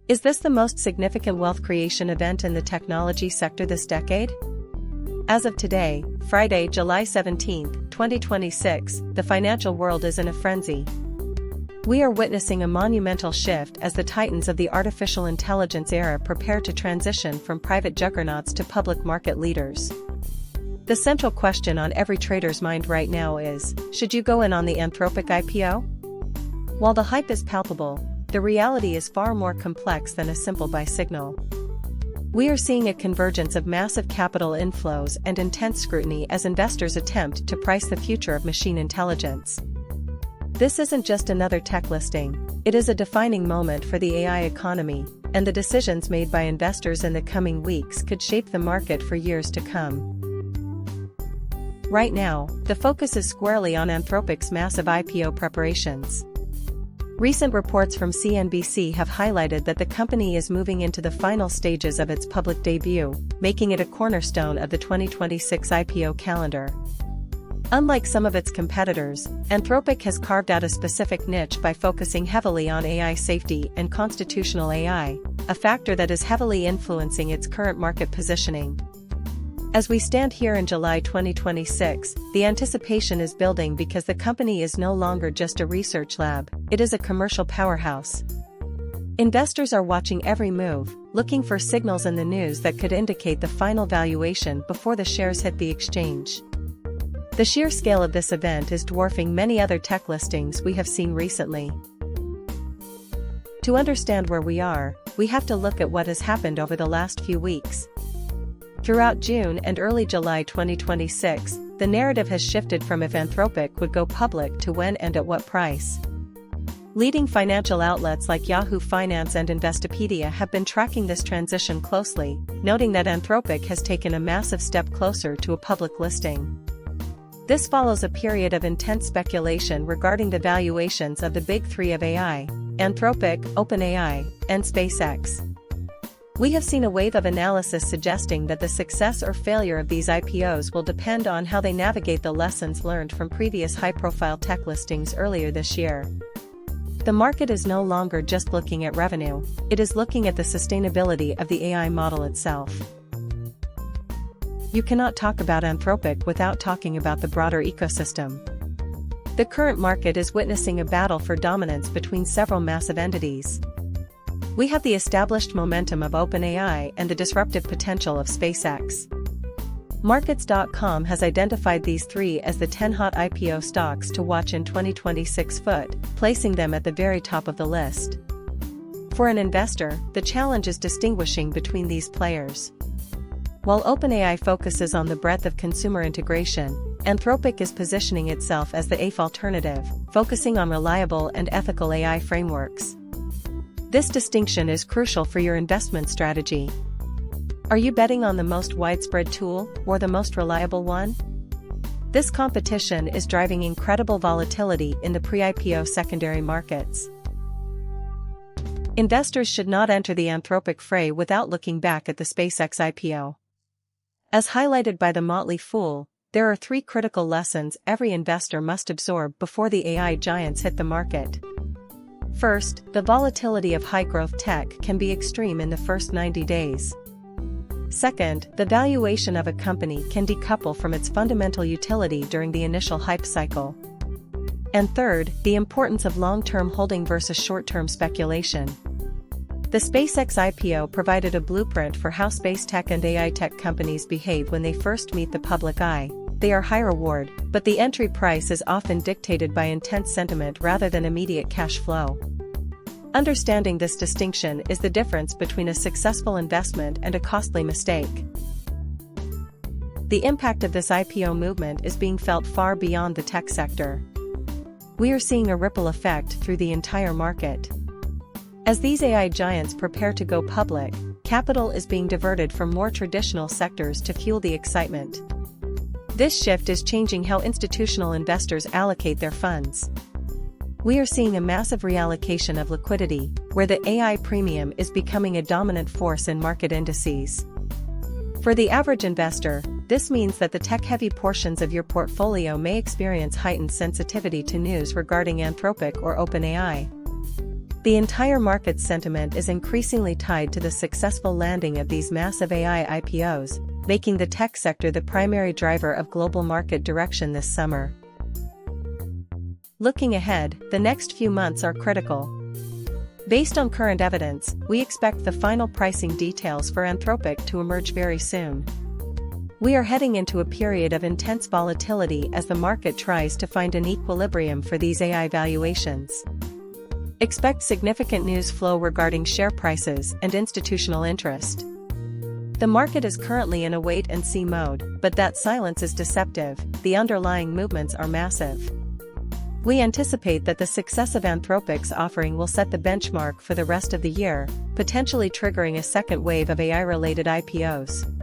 Is this the most significant wealth creation event in the technology sector this decade? As of today, Friday, July 17, 2026, the financial world is in a frenzy. We are witnessing a monumental shift as the titans of the artificial intelligence era prepare to transition from private juggernauts to public market leaders. The central question on every trader's mind right now is, should you go in on the Anthropic IPO? While the hype is palpable, the reality is far more complex than a simple buy signal. We are seeing a convergence of massive capital inflows and intense scrutiny as investors attempt to price the future of machine intelligence. This isn't just another tech listing, it is a defining moment for the AI economy, and the decisions made by investors in the coming weeks could shape the market for years to come. Right now, the focus is squarely on Anthropic's massive IPO preparations. Recent reports from CNBC have highlighted that the company is moving into the final stages of its public debut, making it a cornerstone of the 2026 IPO calendar. Unlike some of its competitors, Anthropic has carved out a specific niche by focusing heavily on AI safety and constitutional AI, a factor that is heavily influencing its current market positioning. As we stand here in July 2026, the anticipation is building because the company is no longer just a research lab, it is a commercial powerhouse. Investors are watching every move, looking for signals in the news that could indicate the final valuation before the shares hit the exchange. The sheer scale of this event is dwarfing many other tech listings we have seen recently. To understand where we are, we have to look at what has happened over the last few weeks. Throughout June and early July 2026, the narrative has shifted from if Anthropic would go public to when and at what price. Leading financial outlets like Yahoo Finance and Investopedia have been tracking this transition closely, noting that Anthropic has taken a massive step closer to a public listing. This follows a period of intense speculation regarding the valuations of the big three of AI, Anthropic, OpenAI, and SpaceX. We have seen a wave of analysis suggesting that the success or failure of these IPOs will depend on how they navigate the lessons learned from previous high-profile tech listings earlier this year. The market is no longer just looking at revenue, it is looking at the sustainability of the AI model itself. You cannot talk about Anthropic without talking about the broader ecosystem. The current market is witnessing a battle for dominance between several massive entities. We have the established momentum of OpenAI and the disruptive potential of SpaceX. Markets.com has identified these three as the 10 hot IPO stocks to watch in 2026, placing them at the very top of the list. For an investor, the challenge is distinguishing between these players. While OpenAI focuses on the breadth of consumer integration, Anthropic is positioning itself as the AIF alternative, focusing on reliable and ethical AI frameworks. This distinction is crucial for your investment strategy. Are you betting on the most widespread tool, or the most reliable one? This competition is driving incredible volatility in the pre-IPO secondary markets. Investors should not enter the Anthropic fray without looking back at the SpaceX IPO. As highlighted by the Motley Fool, there are three critical lessons every investor must absorb before the AI giants hit the market. First, the volatility of high-growth tech can be extreme in the first 90 days. Second, the valuation of a company can decouple from its fundamental utility during the initial hype cycle. And third, the importance of long-term holding versus short-term speculation. The SpaceX IPO provided a blueprint for how space tech and AI tech companies behave when they first meet the public eye. They are high reward, but the entry price is often dictated by intense sentiment rather than immediate cash flow. Understanding this distinction is the difference between a successful investment and a costly mistake. The impact of this IPO movement is being felt far beyond the tech sector. We are seeing a ripple effect through the entire market. As these AI giants prepare to go public, capital is being diverted from more traditional sectors to fuel the excitement. This shift is changing how institutional investors allocate their funds. We are seeing a massive reallocation of liquidity, where the AI premium is becoming a dominant force in market indices. For the average investor, this means that the tech-heavy portions of your portfolio may experience heightened sensitivity to news regarding Anthropic or OpenAI. The entire market's sentiment is increasingly tied to the successful landing of these massive AI IPOs, making the tech sector the primary driver of global market direction this summer. Looking ahead, the next few months are critical. Based on current evidence, we expect the final pricing details for Anthropic to emerge very soon. We are heading into a period of intense volatility as the market tries to find an equilibrium for these AI valuations. Expect significant news flow regarding share prices and institutional interest. The market is currently in a wait-and-see mode, but that silence is deceptive. The underlying movements are massive. We anticipate that the success of Anthropic's offering will set the benchmark for the rest of the year, potentially triggering a second wave of AI-related IPOs.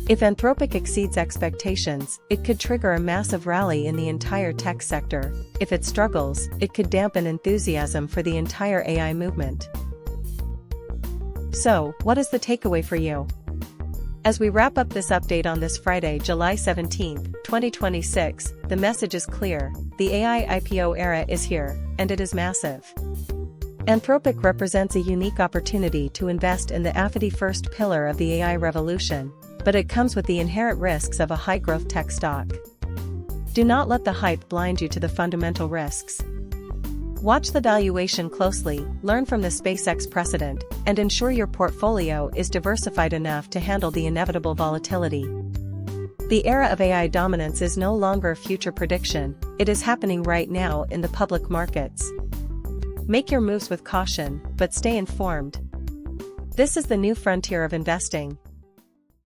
If Anthropic exceeds expectations, it could trigger a massive rally in the entire tech sector. If it struggles, it could dampen enthusiasm for the entire AI movement. So, what is the takeaway for you? As we wrap up this update on this Friday, July 17, 2026, the message is clear: the AI IPO era is here, and it is massive. Anthropic represents a unique opportunity to invest in the first pillar of the AI revolution, but it comes with the inherent risks of a high-growth tech stock. Do not let the hype blind you to the fundamental risks. Watch the valuation closely, learn from the SpaceX precedent, and ensure your portfolio is diversified enough to handle the inevitable volatility. The era of AI dominance is no longer a future prediction, it is happening right now in the public markets. Make your moves with caution, but stay informed. This is the new frontier of investing.